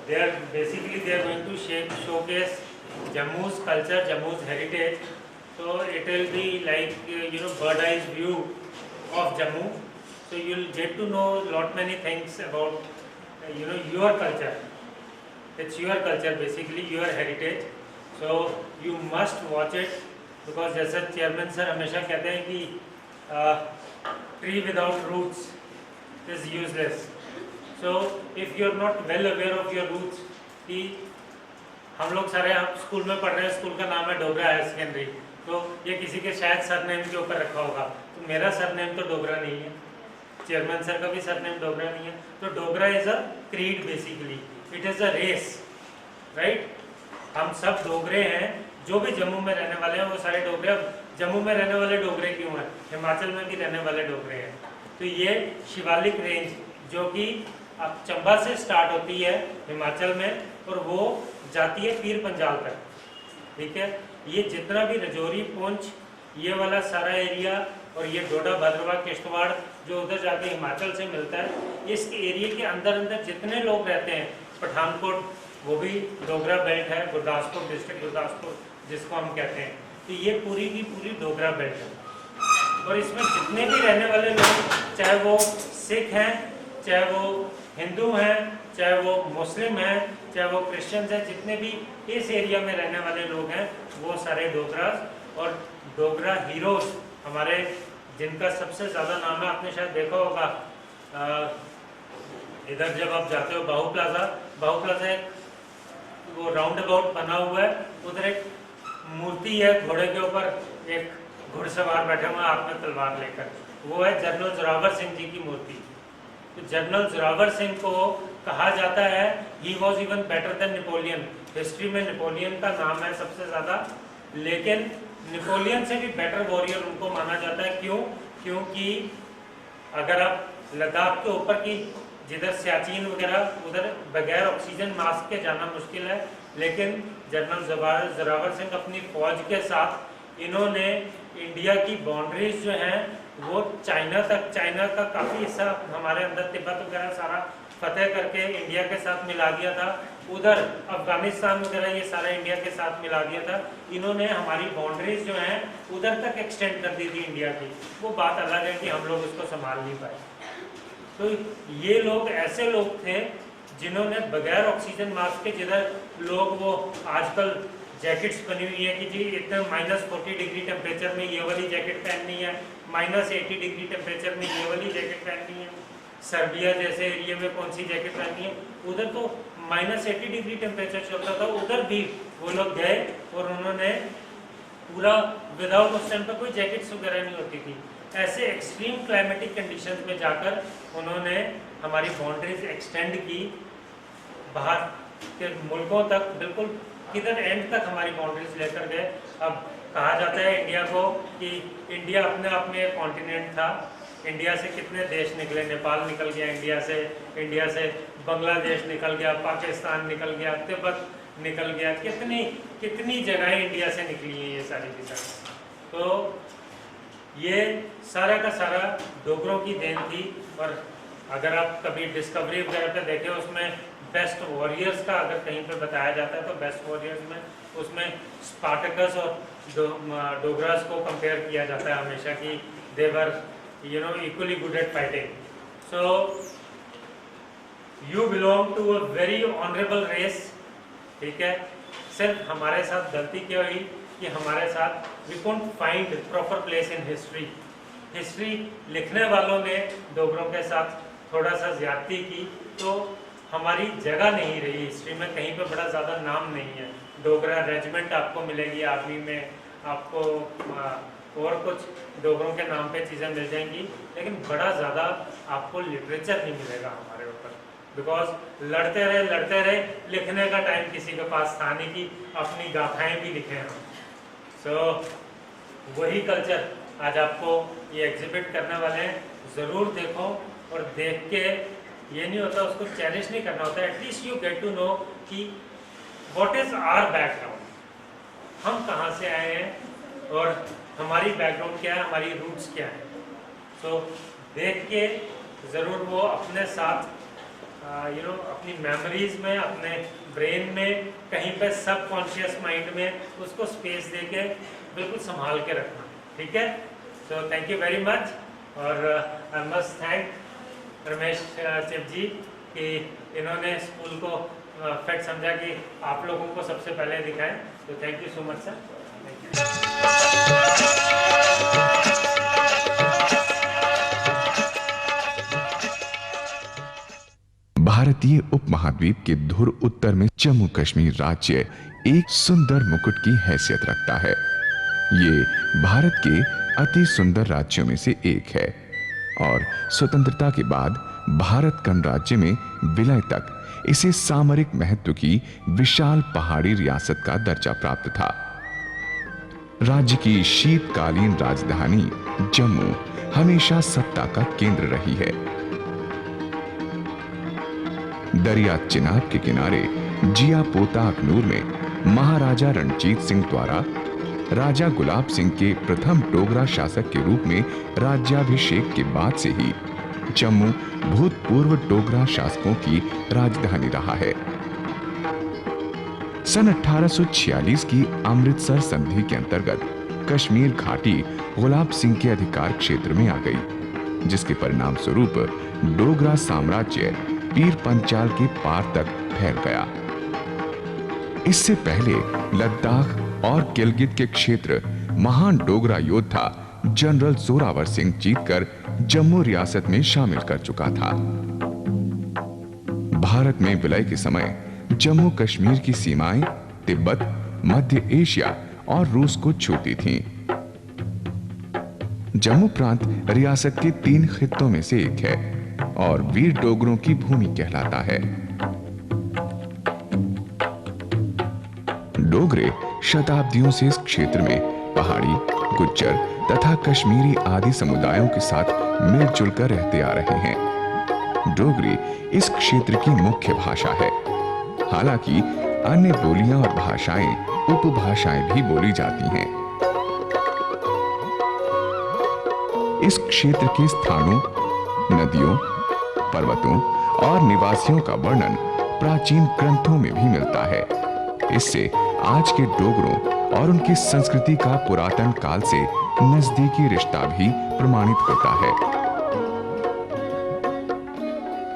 they are going to showcase Jammu's culture, Jammu's heritage. So it will be like bird eye view of Jammu. So you'll get to know lot many things about your culture. It's your culture basically, your heritage. So you must watch it, because जैसे chairman sir हमेशा कहते हैं कि tree without roots is useless. So if you are not well aware of your roots, कि हम लोग सारे आप स्कूल में पढ़ रहे हैं, स्कूल का नाम है डोगरा हायर सेकेंडरी, तो ये किसी के शायद सरनेम के ऊपर रखा होगा, तो मेरा सरनेम तो डोगरा नहीं है, चेयरमैन सर का भी सरनेम डोगरा नहीं है. तो Dogra is a creed basically, it is a race, right. हम सब डोगरे हैं, जो भी जम्मू में रहने वाले हैं वो सारे डोगरे. अब जम्मू में रहने वाले डोगरे क्यों हैं, हिमाचल में भी रहने वाले डोगरे हैं. तो ये शिवालिक रेंज जो कि अब चंबा से स्टार्ट होती है हिमाचल में, और वो जाती है पीर पंजाल तक, ठीक है. ये जितना भी रजौरी, पुंछ, ये वाला सारा एरिया, और ये डोडा, भद्रवाह, किश्तवाड़ जो उधर जाके हिमाचल से मिलता है, इस एरिया के अंदर अंदर जितने लोग रहते हैं, पठानकोट वो भी डोगरा बेल्ट है, गुरदासपुर डिस्ट्रिक्ट गुरदासपुर जिसको हम कहते हैं, तो ये पूरी की पूरी डोगरा बेल्ट है. और इसमें जितने भी रहने वाले लोग, चाहे वो सिख हैं, चाहे वो हिंदू हैं, चाहे वो मुस्लिम हैं, चाहे वो क्रिश्चियंस हैं, जितने भी इस एरिया में रहने वाले लोग हैं वो सारे डोगरास. और डोगरा हीरोज हमारे, जिनका सबसे ज़्यादा नाम है, आपने शायद देखा होगा इधर जब आप जाते हो बाहू प्लाजा एक वो राउंड अबाउट बना हुआ है, उधर एक मूर्ति है, घोड़े के ऊपर एक घुड़सवार बैठे हुए हाथ में तलवार लेकर, वो है जनरल जोरावर सिंह जी की मूर्ति. तो जनरल जोरावर सिंह को कहा जाता है he was even better than Napoleon. History में नेपोलियन का नाम है सबसे ज़्यादा, लेकिन नेपोलियन से भी बेटर वॉरियर उनको माना जाता है. क्यों? क्योंकि अगर आप लद्दाख के ऊपर की, जिधर सियाचिन वगैरह, उधर बगैर ऑक्सीजन मास्क के जाना मुश्किल है, लेकिन जनरल जोरावर सिंह अपनी फौज के साथ, इन्होंने इंडिया की बाउंड्रीज जो हैं वो चाइना का काफ़ी हिस्सा हमारे अंदर, तिब्बत वगैरह सारा फतेह करके इंडिया के साथ मिला दिया था. उधर अफगानिस्तान वगैरह ये सारा इंडिया के साथ मिला दिया था. इन्होंने हमारी बाउंड्रीज जो हैं उधर तक एक्सटेंड कर दी थी इंडिया की. वो बात अलग है कि हम लोग उसको संभाल नहीं पाए. तो ये लोग ऐसे लोग थे जिन्होंने बगैर ऑक्सीजन मास्क के, जिधर लोग वो आजकल जैकेट्स बनी हुई है कि जी इतने -40 डिग्री टेम्परेचर में ये वाली जैकेट पहननी है, -80 डिग्री टेम्परेचर में ये वाली जैकेट पहननी है, सर्बिया जैसे एरिया में कौन सी जैकेट पहननी है. उधर तो -80 डिग्री टेम्परेचर चलता था, उधर भी वो लोग गए और उन्होंने पूरा विदाउट, उस टाइम पर कोई जैकेट्स वगैरह नहीं होती थी, ऐसे एक्सट्रीम क्लाइमेटिक कंडीशंस में जाकर उन्होंने हमारी बाउंड्रीज एक्सटेंड की बाहर के मुल्कों तक, बिल्कुल किधर एंड तक हमारी बाउंड्रीज लेकर गए. अब कहा जाता है इंडिया को कि इंडिया अपने आप में एक कॉन्टिनेंट था. इंडिया से कितने देश निकले, नेपाल निकल गया इंडिया से बांग्लादेश निकल गया, पाकिस्तान निकल गया, तिब्बत निकल गया, कितनी जगहें इंडिया से निकली हैं ये सारी की सारी. तो ये सारा का सारा डोगरों की देन थी. और अगर आप कभी डिस्कवरी वगैरह पे देखें, उसमें बेस्ट वॉरियर्स का अगर कहीं पे बताया जाता है, तो बेस्ट वॉरियर्स में उसमें स्पार्टकस और डोगरास को कंपेयर किया जाता है हमेशा, कि they're equally good at fighting. So you belong to a very honourable race, ठीक है. सिर्फ हमारे साथ गलती क्या हुई कि हमारे साथ we couldn't find proper place in history. History लिखने वालों ने डोगरों के साथ थोड़ा सा ज्यादती की, तो हमारी जगह नहीं रही हिस्ट्री में, कहीं पे बड़ा ज़्यादा नाम नहीं है. डोगरा रेजिमेंट आपको मिलेगी आर्मी में, आपको और कुछ डोगरों के नाम पे चीज़ें मिल जाएंगी, लेकिन बड़ा ज़्यादा आपको लिटरेचर नहीं मिलेगा हमारे ऊपर, बिकॉज लड़ते रहे, लिखने का टाइम किसी के पास था नहीं कि अपनी गाथाएं भी लिखें हम. सो वही कल्चर आज आपको ये एग्जिबिट करने वाले हैं. ज़रूर देखो, और देख के ये नहीं होता, उसको चैलेंज नहीं करना होता, at least you get to know कि व्हाट इज़ आवर बैकग्राउंड, हम कहाँ से आए हैं और हमारी बैकग्राउंड क्या है, हमारी रूट्स क्या है. सो देख के ज़रूर वो अपने साथ अपनी मेमोरीज में, अपने ब्रेन में, कहीं पे सबकॉन्शियस माइंड में उसको स्पेस दे के बिल्कुल संभाल के रखना, ठीक है। So thank you very much. और I must thank Ramesh Shiv ji कि इन्होंने स्कूल को फैक्ट समझा कि आप लोगों को सबसे पहले दिखाएं। तो thank you so much sir, thank you. भारतीय उपमहाद्वीप के धुर उत्तर में जम्मू कश्मीर राज्य एक सुंदर मुकुट की हैसियत रखता है। ये भारत के अति सुंदर राज्यों में से एक है और स्वतंत्रता के बाद भारत गणराज्य में विलय तक इसे सामरिक महत्व की विशाल पहाड़ी रियासत का दर्जा प्राप्त था। राज्य की शीतकालीन राजधानी जम्मू हमेशा सत्ता का केंद्र रही है। दरिया चिनाब के किनारे जिया पोता अखनूर में महाराजा रणजीत सिंह द्वारा राजा गुलाब सिंह के प्रथम डोगरा शासक के रूप में राज्याभिषेक के बाद से ही जम्मू भूतपूर्व डोगरा शासकों की राजधानी रहा है। सन 1846 की अमृतसर संधि के अंतर्गत कश्मीर घाटी गुलाब सिंह के अधिकार क्षेत्र में आ गई, जिसके परिणाम स्वरूप डोगरा साम्राज्य पीर पंचाल के पार तक फैल गया। इससे पहले लद्दाख और गिलगित के क्षेत्र महान डोगरा योद्धा जनरल जोरावर सिंह जीतकर जम्मू रियासत में शामिल कर चुका था। भारत में विलय के समय जम्मू कश्मीर की सीमाएं तिब्बत, मध्य एशिया और रूस को छूती थीं। जम्मू प्रांत रियासत के 3 खित्तों में से एक है और वीर डोगरों की भूमि कहलाता है। डोगरे शताब्दियों से इस क्षेत्र में पहाड़ी, गुज्जर तथा कश्मीरी आदि समुदायों के साथ मिलजुल कर रहते आ रहे हैं। डोगरी इस क्षेत्र की मुख्य भाषा है। हालांकि अन्य बोलियां और भाषाएं उपभाषाएं भी बोली जाती हैं। इस क्षेत्र के स्थानों, नदियों, पर्वतों और निवासियों का वर्णन प्राचीन ग्रंथों में भी मिलता है। इससे आज के डोगरों और उनकी संस्कृति का पुरातन काल से नजदीकी रिश्ता भी प्रमाणित होता है।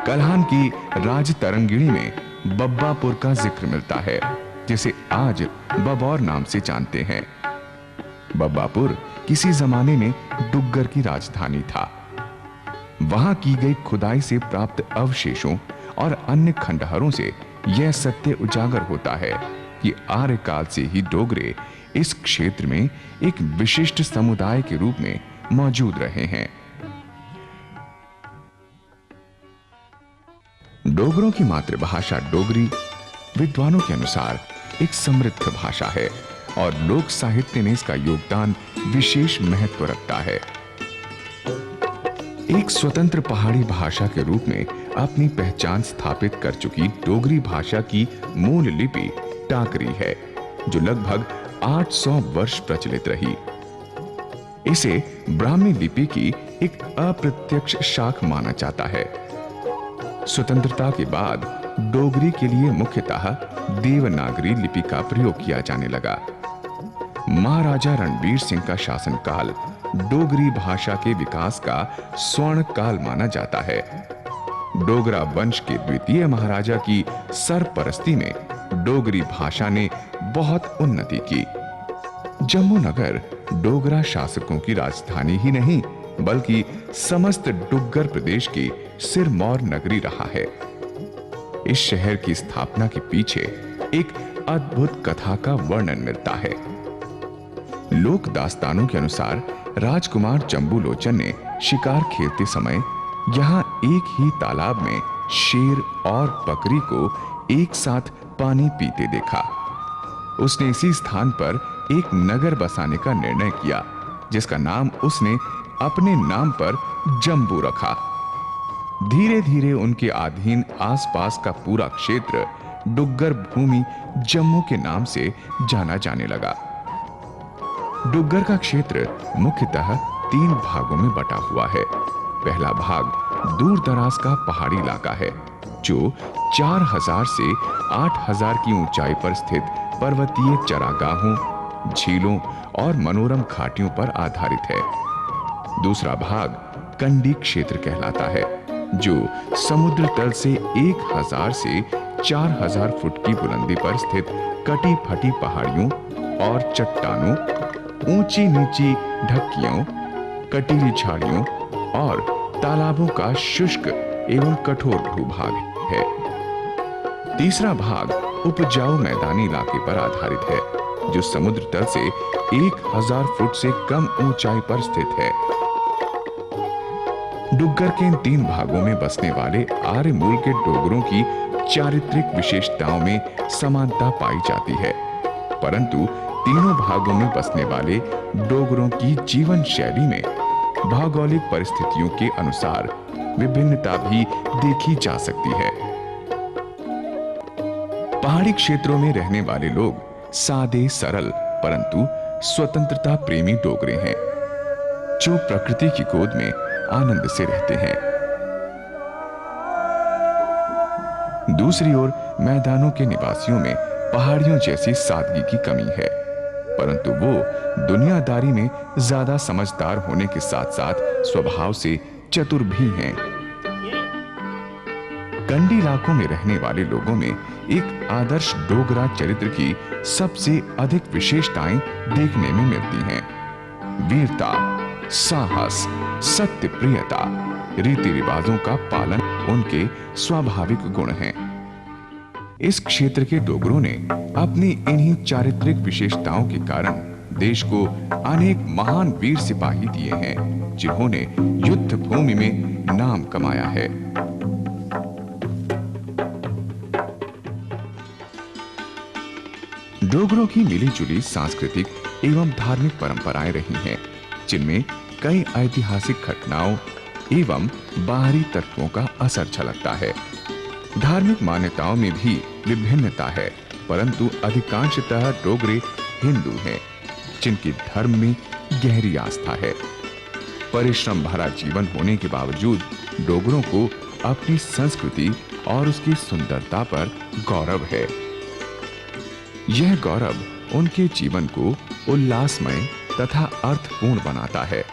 कल्हान की राज तरंगिणी में बब्बापुर का जिक्र मिलता है, जिसे आज बबौर नाम से जानते हैं। बब्बापुर किसी जमाने में डुग्गर की राजधानी था। वहां की गई खुदाई से प्राप्त अवशेषों और अन्य खंडहरों से यह सत्य उजागर होता है कि आर्यकाल से ही डोगरे इस क्षेत्र में एक विशिष्ट समुदाय के रूप में मौजूद रहे हैं। डोगरों की मातृभाषा डोगरी विद्वानों के अनुसार एक समृद्ध भाषा है और लोक साहित्य में इसका योगदान विशेष महत्व रखता है। एक स्वतंत्र पहाड़ी भाषा के रूप में अपनी पहचान स्थापित कर चुकी डोगरी भाषा की मूल लिपि टाकरी है, जो लगभग 800 वर्ष प्रचलित रही। इसे ब्राह्मी लिपि की एक अप्रत्यक्ष शाख माना जाता है। स्वतंत्रता के बाद डोगरी के लिए मुख्यतः देवनागरी लिपि का प्रयोग किया जाने लगा। महाराजा रणबीर सिंह का शासनकाल डोगरी भाषा के विकास का स्वर्ण काल माना जाता है। डोगरा वंश के द्वितीय महाराजा की सरपरस्ती में डोगरी भाषा ने बहुत उन्नति की। जम्मू नगर डोगरा शासकों की राजधानी ही नहीं, बल्कि समस्त डुग्गर प्रदेश की सिरमौर नगरी रहा है। इस शहर की स्थापना के पीछे एक अद्भुत कथा का वर्णन मिलता है। लोक दास्तानों के अनुसार राजकुमार जम्बूलोचन ने शिकार खेलते समय यहाँ एक ही तालाब में शेर और बकरी को एक साथ पानी पीते देखा। उसने इसी स्थान पर एक नगर बसाने का निर्णय किया, जिसका नाम उसने अपने नाम पर जम्बू रखा। धीरे धीरे उनके अधीन आसपास का पूरा क्षेत्र डुग्गर भूमि जम्मू के नाम से जाना जाने लगा। डुग्गर का क्षेत्र मुख्यतः 3 भागों में बटा हुआ है। पहला भाग दूर दराज का पहाड़ी इलाका है, जो 4000 से 8000 की ऊंचाई पर स्थित पर्वतीय चरागाहों, झीलों और मनोरम घाटियों पर आधारित है। दूसरा भाग कंडी क्षेत्र कहलाता है, जो समुद्र तल से 1000 से 4000 फुट की बुलंदी पर स्थित कटी फटी पहाड़ियों और चट्टानों, ऊंची नीची ढक्कियों, कटीली झाड़ियों और तालाबों का शुष्क एवं कठोर भूभाग है। तीसरा भाग उपजाऊ मैदानी इलाके पर आधारित है, जो समुद्र तल से 1000 फुट से कम ऊंचाई पर स्थित है। डुग्गर के इन 3 भागों में बसने वाले आर्य मूल के डोगरों की चारित्रिक विशेषताओं में समानता पाई जाती है, परंतु तीनों भागों में बसने वाले डोगरों की जीवन शैली में भौगोलिक परिस्थितियों के अनुसार विभिन्नता भी देखी जा सकती है। पहाड़ी क्षेत्रों में रहने वाले लोग सादे सरल परंतु स्वतंत्रता प्रेमी डोगरे हैं, जो प्रकृति की गोद में आनंद से रहते हैं। दूसरी ओर मैदानों के निवासियों में पहाड़ियों जैसी सादगी की कमी है, परंतु वो दुनियादारी में ज्यादा समझदार होने के साथ साथ स्वभाव से चतुर भी हैं। कंडी इलाकों में रहने वाले लोगों में एक आदर्श डोगरा चरित्र की सबसे अधिक विशेषताएं देखने में मिलती हैं। वीरता, साहस, सत्य प्रियता, रीति रिवाजों का पालन उनके स्वाभाविक गुण हैं। इस क्षेत्र के डोगरों ने अपनी इन्हीं चारित्रिक विशेषताओं के कारण देश को अनेक महान वीर सिपाही दिए हैं, जिन्होंने युद्ध भूमि में नाम कमाया है। डोगरों की मिलीजुली सांस्कृतिक एवं धार्मिक परंपराएं रही हैं, जिनमें कई ऐतिहासिक घटनाओं एवं बाहरी तत्वों का असर झलकता है। धार्मिक मान्यताओं में भी विभिन्नता है, परंतु अधिकांशतः डोगरे हिंदू हैं, जिनकी धर्म में गहरी आस्था है। परिश्रम भरा जीवन होने के बावजूद डोगरों को अपनी संस्कृति और उसकी सुंदरता पर गौरव है। यह गौरव उनके जीवन को उल्लासमय तथा अर्थपूर्ण बनाता है।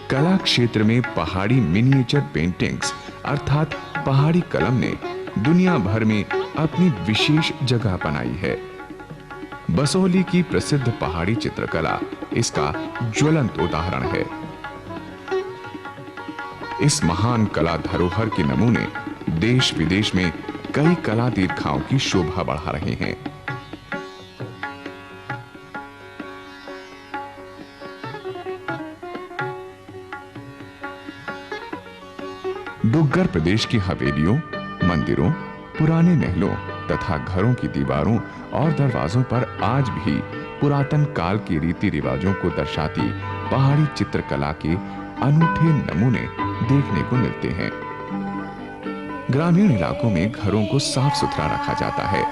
कला क्षेत्र में पहाड़ी मिनिएचर पेंटिंग्स अर्थात पहाड़ी कलम ने दुनिया भर में अपनी विशेष जगह बनाई है। बसोहली की प्रसिद्ध पहाड़ी चित्रकला इसका ज्वलंत उदाहरण है। इस महान कला धरोहर के नमूने देश विदेश में कई कला दीर्घाओं की शोभा बढ़ा रहे हैं। डुग्गर प्रदेश की हवेलियों, मंदिरों, पुराने महलों तथा घरों की दीवारों और दरवाजों पर आज भी पुरातन काल के रीति रिवाजों को दर्शाती पहाड़ी चित्रकला के अनूठे नमूने देखने को मिलते हैं। ग्रामीण इलाकों में घरों को साफ सुथरा रखा जाता है।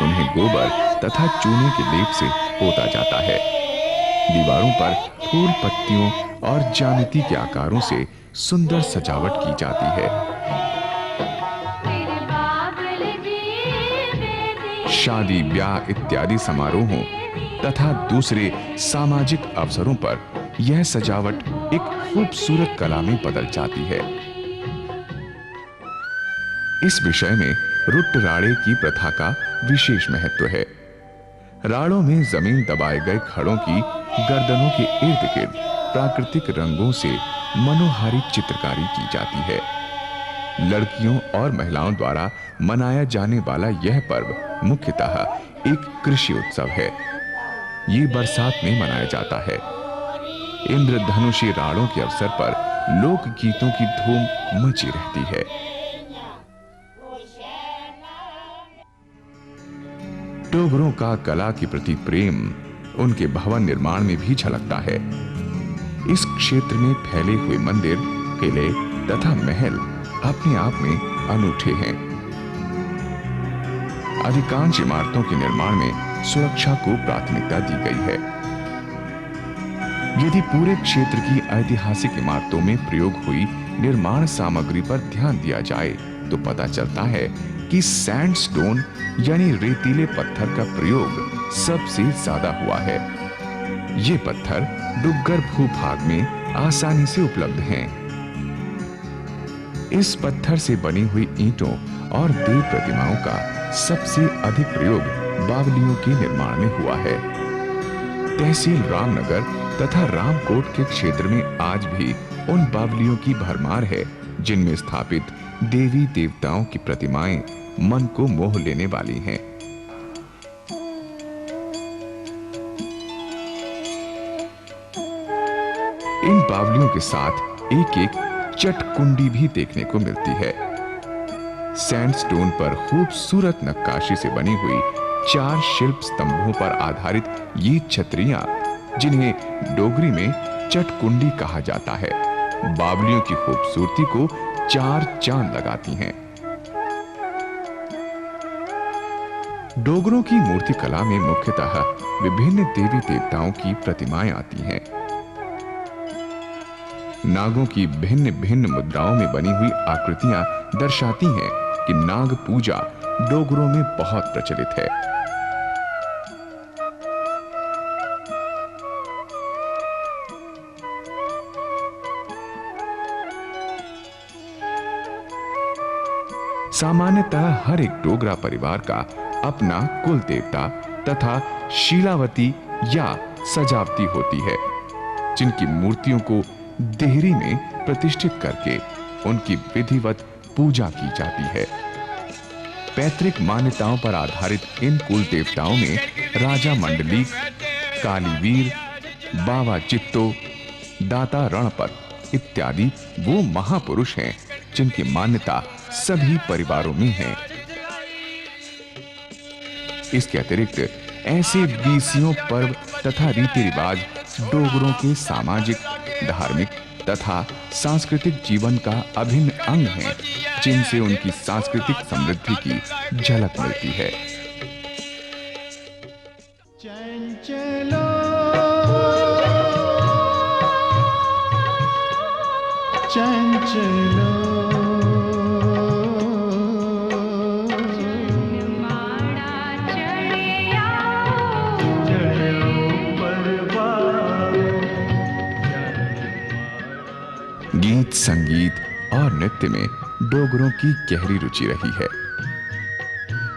उन्हें गोबर तथा चूने के लेप से पोता जाता है। दीवारों पर फूल, पत्तियों और ज्यामिति के आकारों से सुंदर सजावट की जाती है। शादी, ब्याह इत्यादि समारोहों तथा दूसरे सामाजिक अवसरों पर यह सजावट एक खूबसूरत कला में बदल जाती है। इस विषय में रुट राड़े की प्रथा का विशेष महत्व है। राड़ों में जमीन दबाए गए खड़ों की गर्दनों के इर्द गिर्द प्राकृतिक रंगों से मनोहारी चित्रकारी की जाती है। लड़कियों और महिलाओं द्वारा मनाया जाने वाला यह पर्व मुख्यतः एक कृषि उत्सव है। ये बरसात में मनाया जाता है। इंद्रधनुषी राड़ों के अवसर पर लोक गीतों की धूम मची रहती है। डोगरों का कला के प्रति प्रेम उनके भवन निर्माण में भी झलकता है। इस क्षेत्र में फैले हुए मंदिर, किले तथा महल अपने आप में अनूठे हैं। अधिकांश इमारतों के निर्माण में सुरक्षा को प्राथमिकता दी गई है। यदि पूरे क्षेत्र की ऐतिहासिक इमारतों में प्रयोग हुई निर्माण सामग्री पर ध्यान दिया जाए तो पता चलता है कि सैंडस्टोन यानी रेतीले पत्थर का प्रयोग सबसे ज्यादा हुआ है। ये पत्थर डुग्गर भूभाग में आसानी से उपलब्ध हैं। इस पत्थर से बनी हुई ईंटों और देव प्रतिमाओं का सबसे अधिक प्रयोग बावलियों के निर्माण में हुआ है। तहसील रामनगर तथा रामकोट के क्षेत्र में आज भी उन बावलियों की भरमार है जिनमें स्थापित देवी देवताओं की प्रतिमाएं मन को मोह लेने वाली हैं। इन बावलियों के साथ एक एक चटकुंडी भी देखने को मिलती है। सैंडस्टोन पर खूबसूरत नक्काशी से बनी हुई 4 शिल्प स्तंभों पर आधारित ये छतरियां, जिन्हें डोगरी में चटकुंडी कहा जाता है, बावलियों की खूबसूरती को 4 चांद लगाती हैं। डोगरों की मूर्ति कला में मुख्यतः विभिन्न देवी देवताओं की प्रतिमाएं आती हैं। नागों की भिन्न भिन्न मुद्राओं में बनी हुई आकृतियां दर्शाती हैं कि नाग पूजा डोगरों में बहुत प्रचलित है। सामान्यतः हर एक डोगरा परिवार का अपना कुल देवता तथा शीलावती या सजावती होती है, जिनकी मूर्तियों को देहरी में प्रतिष्ठित करके उनकी विधिवत पूजा की जाती है। पैतृक मान्यताओं पर आधारित इन कुल देवताओं में राजा मंडलीक, कालीवीर, बावा चित्तो, दाता रणपत इत्यादि वो महापुरुष हैं जिनकी मान्यता सभी परिवारों में है। इसके अतिरिक्त ऐसे बीसियों पर्व तथा रीति रिवाज डोगरों के सामाजिक, धार्मिक तथा सांस्कृतिक जीवन का अभिन्न अंग हैं, जिनसे उनकी सांस्कृतिक समृद्धि की झलक मिलती है। चंचलो चंचलो गीत, संगीत और नृत्य में डोगरों की गहरी रुचि रही है।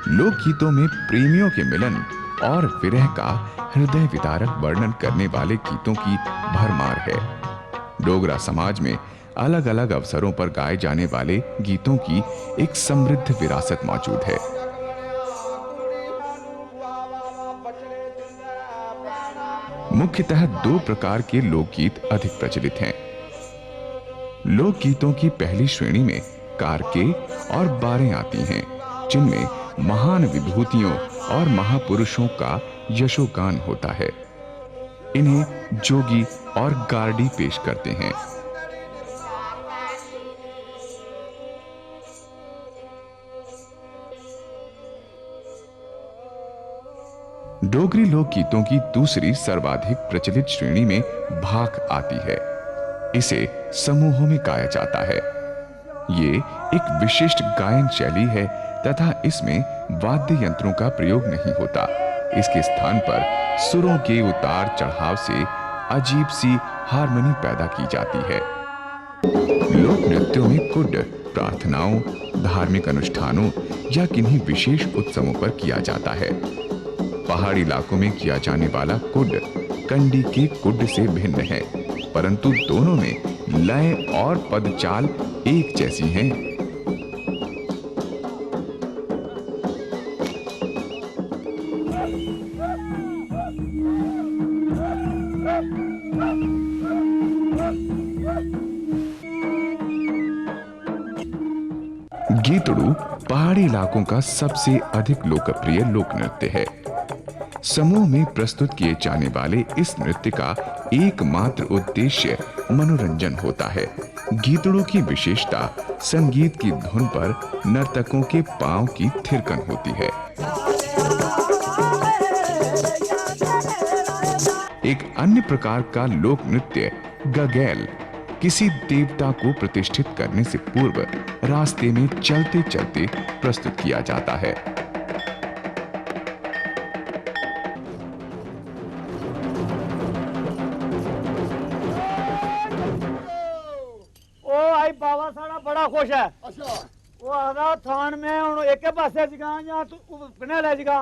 लोकगीतों में प्रेमियों के मिलन और विरह का हृदय विदारक वर्णन करने वाले गीतों की भरमार है। डोगरा समाज में अलग अलग अवसरों पर गाए जाने वाले गीतों की एक समृद्ध विरासत मौजूद है। मुख्यतः 2 प्रकार के लोकगीत अधिक प्रचलित हैं। लोकगीतों की पहली श्रेणी में कारके और बारें आती हैं, जिनमें महान विभूतियों और महापुरुषों का यशोगान होता है। इन्हें जोगी और गार्डी पेश करते हैं। डोगरी लोकगीतों की दूसरी सर्वाधिक प्रचलित श्रेणी में भाक आती है। इसे समूहों में गाया जाता है। ये एक विशिष्ट गायन शैली है तथा इसमें वाद्य यंत्रों का प्रयोग नहीं होता। इसके स्थान पर सुरों के उतार चढ़ाव से अजीब सी हारमोनी पैदा की जाती है। लोक नृत्यों में कुड प्रार्थनाओं, धार्मिक अनुष्ठानों या किन्हीं विशेष उत्सवों पर किया जाता है। पहाड़ी इलाकों में किया जाने वाला कुड कंडी के कुड से भिन्न है, परंतु दोनों में लय और पदचाल एक जैसी हैं। गीतड़ू पहाड़ी इलाकों का सबसे अधिक लोकप्रिय लोक नृत्य है। समूह में प्रस्तुत किए जाने वाले इस नृत्य का एकमात्र उद्देश्य मनोरंजन होता है। गीतड़ू की विशेषता संगीत की धुन पर नर्तकों के पांव की थिरकन होती है। एक अन्य प्रकार का लोक नृत्य गगैल किसी देवता को प्रतिष्ठित करने से पूर्व रास्ते में चलते चलते प्रस्तुत किया जाता है। ओ आई बाबा साड़ा बड़ा खुश है। वो आदा थान में हुन एक पासे जगह या तू कने ले जगह।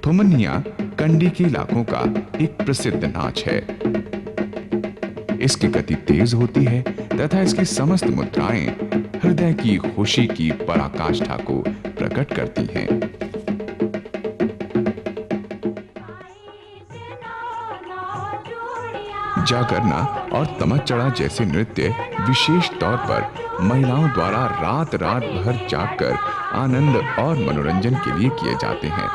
थुमनिया कंडी के इलाकों का एक प्रसिद्ध नाच है। इसकी गति तेज होती है तथा इसकी समस्त मुद्राएं हृदय की खुशी की पराकाष्ठा को प्रकट करती हैं। जागरना और तमच्चड़ा जैसे नृत्य विशेष तौर पर महिलाओं द्वारा रात रात भर जागकर आनंद और मनोरंजन के लिए किए जाते हैं।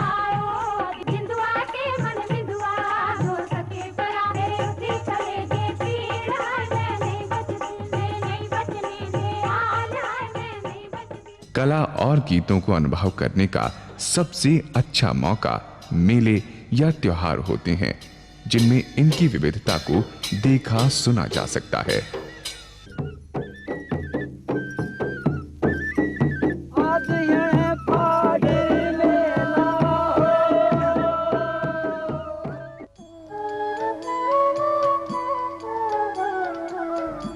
कला और गीतों को अनुभव करने का सबसे अच्छा मौका मेले या त्योहार होते हैं, जिनमें इनकी विविधता को देखा सुना जा सकता है।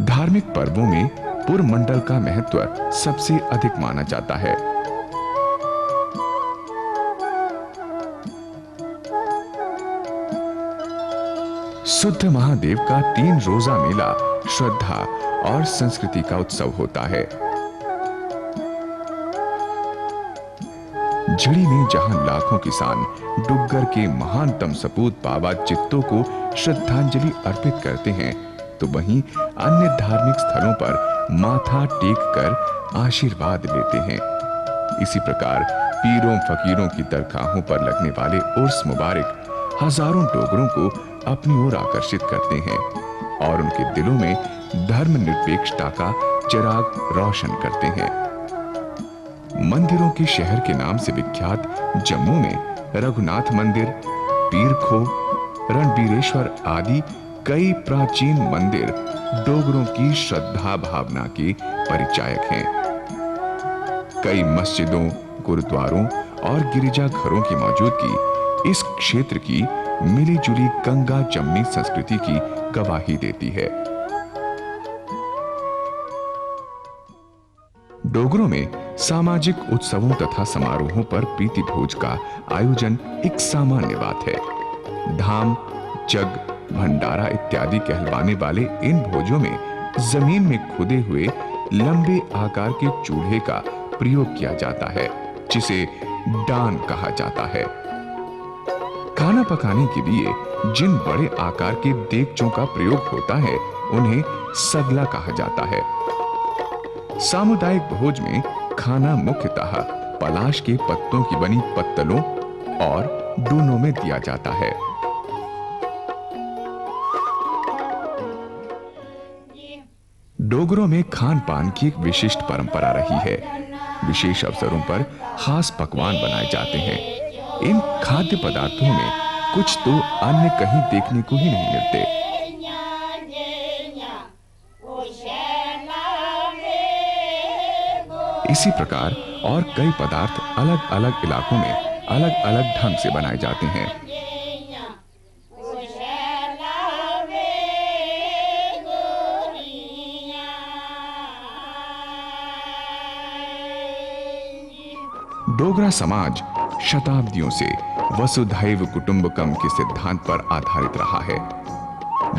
धार्मिक पर्वों में पुरमंडल का महत्व सबसे अधिक माना जाता है। शुद्ध महादेव का 3 रोजा मेला श्रद्धा और संस्कृति का उत्सव होता है। झिड़ी में जहां लाखों किसान डुग्गर के महानतम सपूत बाबा चित्तों को श्रद्धांजलि अर्पित करते हैं, तो वहीं अन्य धार्मिक स्थलों पर माथा टेक कर आशीर्वाद लेते हैं। इसी प्रकार पीरों फकीरों की दरगाहों पर लगने वाले उर्स मुबारक हजारों डोगरों को अपनी ओर आकर्षित करते हैं और उनके दिलों में धर्मनिरपेक्षता का चिराग रोशन करते हैं। मंदिरों के शहर के नाम से विख्यात जम्मू में रघुनाथ मंदिर, पीर खो, रणबीरेश्वर आदि कई प्राचीन मंदिर डोगरों की श्रद्धा भावना के परिचायक हैं। कई मस्जिदों, गुरुद्वारों और गिरिजाघरों की मौजूदगी इस क्षेत्र की मिलीजुली गंगा जमनी संस्कृति की गवाही देती है। डोगरों में सामाजिक उत्सवों तथा समारोहों पर प्रीति भोज का आयोजन एक सामान्य बात है। धाम, जग, भंडारा इत्यादि कहलवाने वाले इन भोजों में जमीन में खुदे हुए लंबे आकार के चूल्हे का प्रयोग किया जाता है, जिसे डान कहा जाता है। खाना पकाने के लिए जिन बड़े आकार के देगचों का प्रयोग होता है, उन्हें सगला कहा जाता है। सामुदायिक भोज में खाना मुख्यतः पलाश के पत्तों की बनी पत्तलों और डूनों में दिया जाता है। डोगरों में खान पान की एक विशिष्ट परंपरा रही है। विशेष अवसरों पर खास पकवान बनाए जाते हैं। इन खाद्य पदार्थों में कुछ तो अन्य कहीं देखने को ही नहीं मिलते। इसी प्रकार और कई पदार्थ अलग अलग इलाकों में अलग अलग ढंग से बनाए जाते हैं। डोगरा समाज शताब्दियों से वसुधैव कुटुंबकम के सिद्धांत पर आधारित रहा है।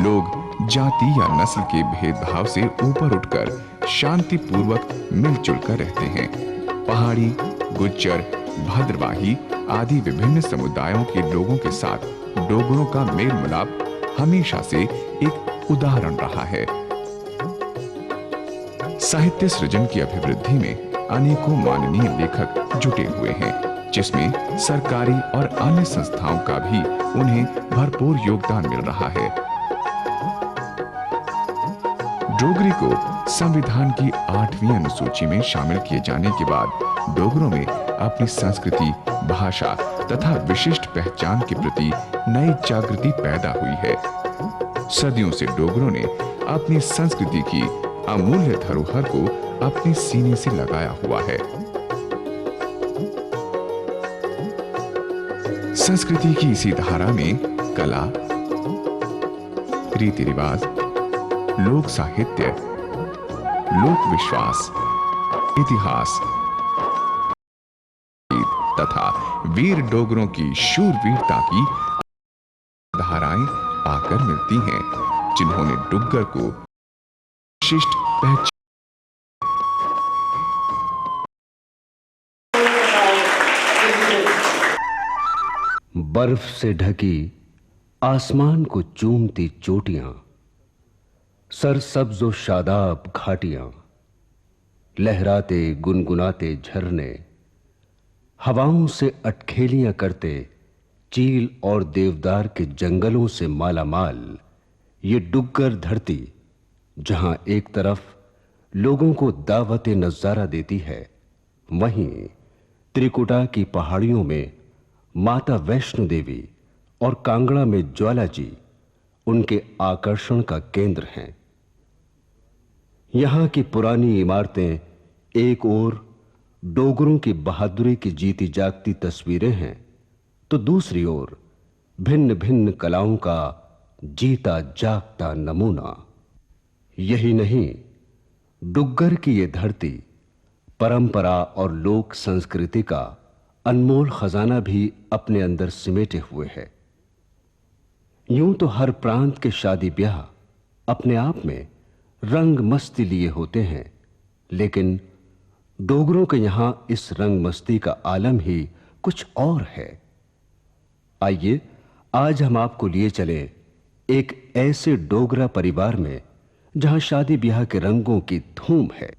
लोग जाति या नस्ल के भेदभाव से ऊपर उठकर शांतिपूर्वक मिलजुल कर रहते हैं। पहाड़ी, गुज्जर, भद्रवाही आदि विभिन्न समुदायों के लोगों के साथ डोगरों का मेल मिलाप हमेशा से एक उदाहरण रहा है। साहित्य सृजन की अभिवृद्धि में अनेकों माननीय लेखक जुटे हुए हैं, जिसमें सरकारी और अन्य संस्थाओं का भी उन्हें भरपूर योगदान मिल रहा है। डोगरी को संविधान की 8वीं अनुसूची में शामिल किए जाने के बाद डोगरों में अपनी संस्कृति, भाषा तथा विशिष्ट पहचान के प्रति नई जागृति पैदा हुई है। सदियों से डोगरों ने अपनी संस्कृति की अमूल्य धरोहर को अपने सीने से लगाया हुआ है। संस्कृति की इसी धारा में कला, रीति रिवाज, लोक साहित्य, लोक विश्वास, इतिहास तथा वीर डोगरों की शूरवीरता की धाराएं पाकर मिलती हैं, जिन्होंने डुग्गर को विशिष्ट पहचान। बर्फ से ढकी आसमान को चूमती चोटियां, सरसब्ज व शादाब घाटियां, लहराते गुनगुनाते झरने, हवाओं से अटखेलियां करते चील और देवदार के जंगलों से मालामाल ये डुग्गर धरती, जहां एक तरफ लोगों को दावते नजारा देती है, वहीं त्रिकुटा की पहाड़ियों में माता वैष्णो देवी और कांगड़ा में ज्वाला जी उनके आकर्षण का केंद्र हैं। यहां की पुरानी इमारतें एक ओर डोगरों की बहादुरी की जीती जागती तस्वीरें हैं, तो दूसरी ओर भिन्न भिन्न कलाओं का जीता जागता नमूना। यही नहीं, डुग्गर की यह धरती परंपरा और लोक संस्कृति का अनमोल खजाना भी अपने अंदर सिमेटे हुए है। यूं तो हर प्रांत के शादी ब्याह अपने आप में रंग मस्ती लिए होते हैं, लेकिन डोगरों के यहां इस रंग मस्ती का आलम ही कुछ और है। आइए आज हम आपको लिए चले एक ऐसे डोगरा परिवार में जहां शादी ब्याह के रंगों की धूम है।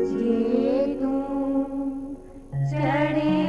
जे तू चढ़े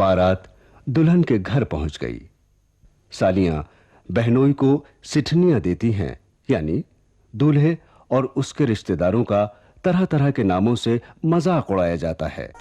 बारात दुल्हन के घर पहुंच गई। सालियां बहनोई को सिठनियां देती हैं, यानी दूल्हे और उसके रिश्तेदारों का तरह-तरह के नामों से मजाक उड़ाया जाता है।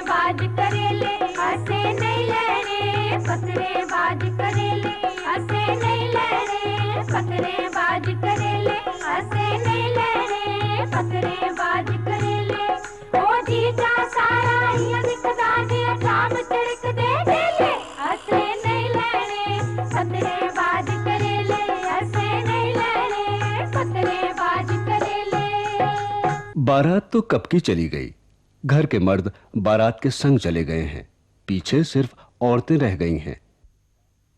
बाज करेले, हंसे नहीं ले रे, पतरे बाज करे। बारात तो कब की चली गई। घर के मर्द बारात के संग चले गए हैं, पीछे सिर्फ औरतें रह गई हैं।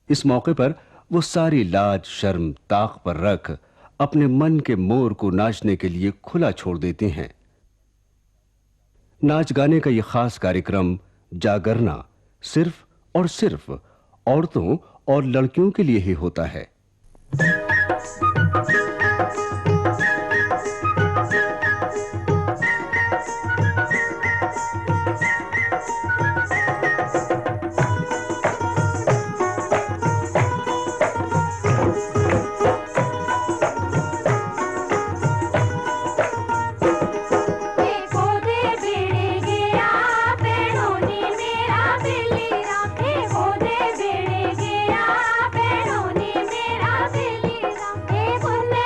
इस मौके पर वो सारी लाज शर्म ताक पर रख अपने मन के मोर को नाचने के लिए खुला छोड़ देती हैं। नाच गाने का यह खास कार्यक्रम जागरना सिर्फ और सिर्फ औरतों और लड़कियों के लिए ही होता है। बोले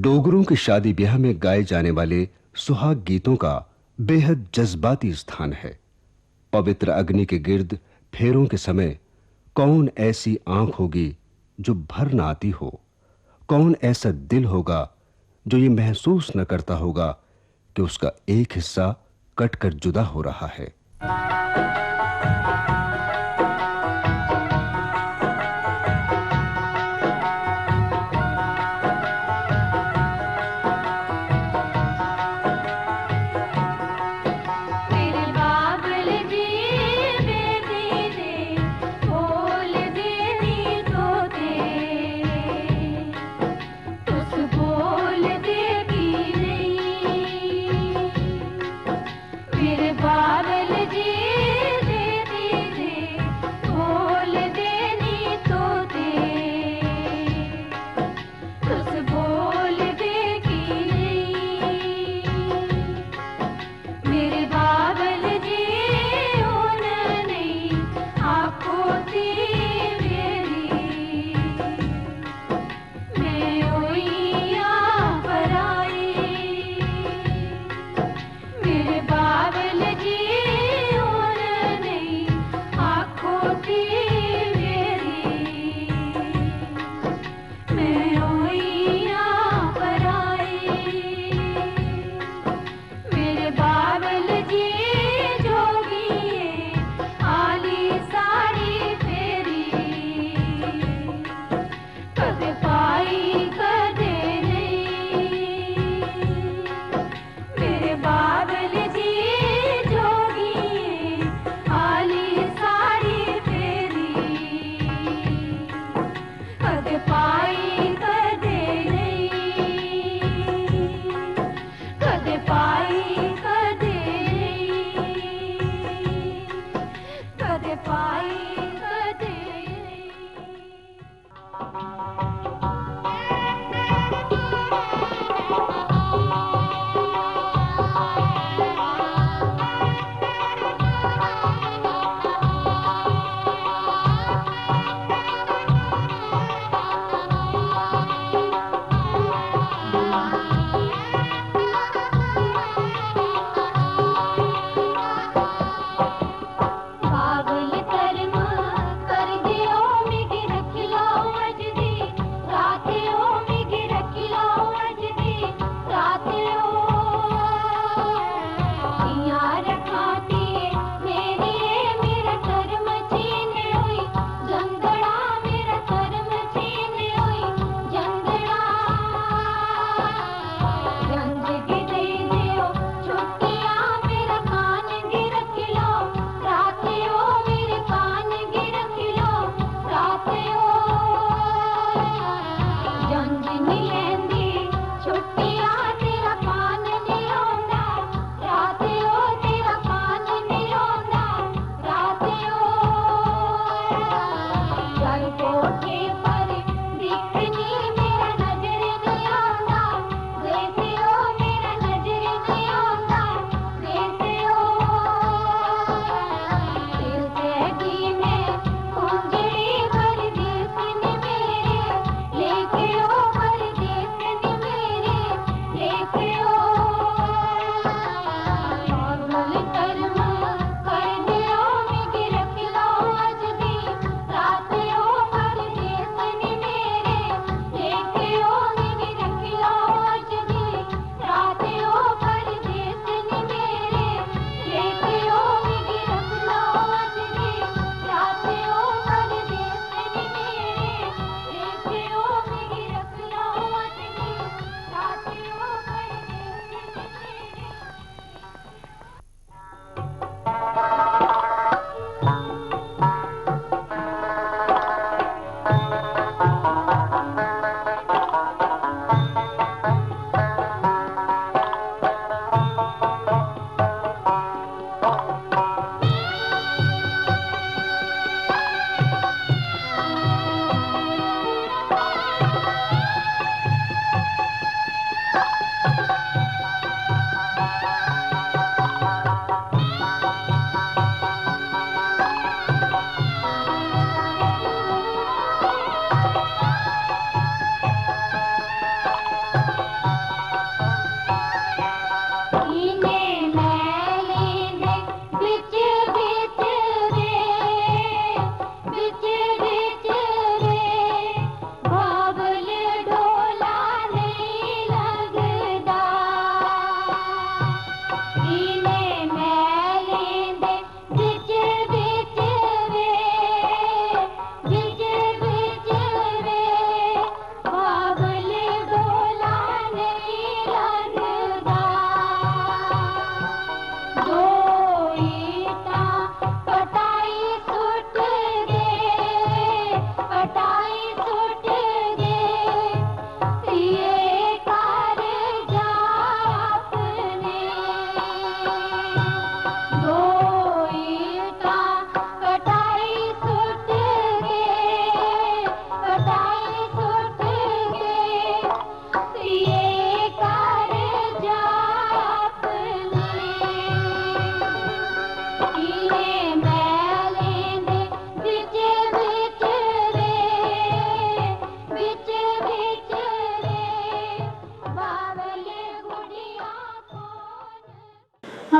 डोगरों की शादी ब्याह में गाए जाने वाले सुहाग गीतों का बेहद जज्बाती स्थान है। पवित्र अग्नि के गिर्द फेरों के समय कौन ऐसी आंख होगी जो भर ना आती हो? कौन ऐसा दिल होगा जो ये महसूस न करता होगा कि उसका एक हिस्सा कटकर जुदा हो रहा है? मेरे बाबल जी बेटी ने बोल देनी तोते, तुस बोल देगी नहीं। मेरे बाबल जी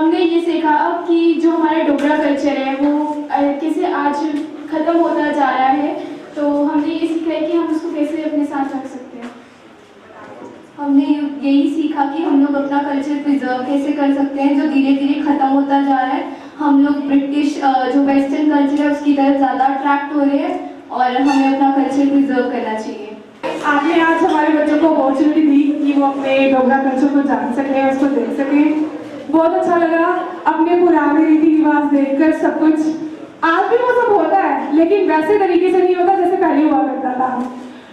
हमने ये सीखा कि जो हमारा डोगरा कल्चर है वो कैसे आज ख़त्म होता जा रहा है, तो हमने ये सीखा है कि हम उसको कैसे अपने साथ रख सकते हैं। हमने यही सीखा कि हम लोग अपना कल्चर प्रिजर्व कैसे कर सकते हैं जो धीरे धीरे ख़त्म होता जा रहा है। हम लोग ब्रिटिश जो वेस्टर्न कल्चर है उसकी तरफ ज़्यादा अट्रैक्ट हो रहे हैं और हमें अपना कल्चर प्रिजर्व करना चाहिए। आपने आज हमारे बच्चों को अपॉर्चुनिटी दी कि वो अपने डोगरा कल्चर को जान सकें, उसको देख सकें। बहुत अच्छा लगा अपने पुराने रीति रिवाज देखकर। सब कुछ आज भी वो सब होता है, लेकिन वैसे तरीके से नहीं होता जैसे पहले हुआ करता था।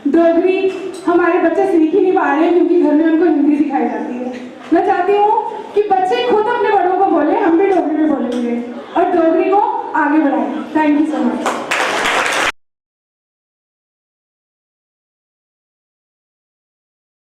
डोगरी हमारे बच्चे सीख ही नहीं पा रहे क्योंकि घर में उनको हिंदी सिखाई जाती है। मैं चाहती हूँ कि बच्चे खुद अपने बड़ों को बोले, हम भी डोगरी में बोलेंगे और डोगरी को आगे बढ़ाएं। Thank you so much.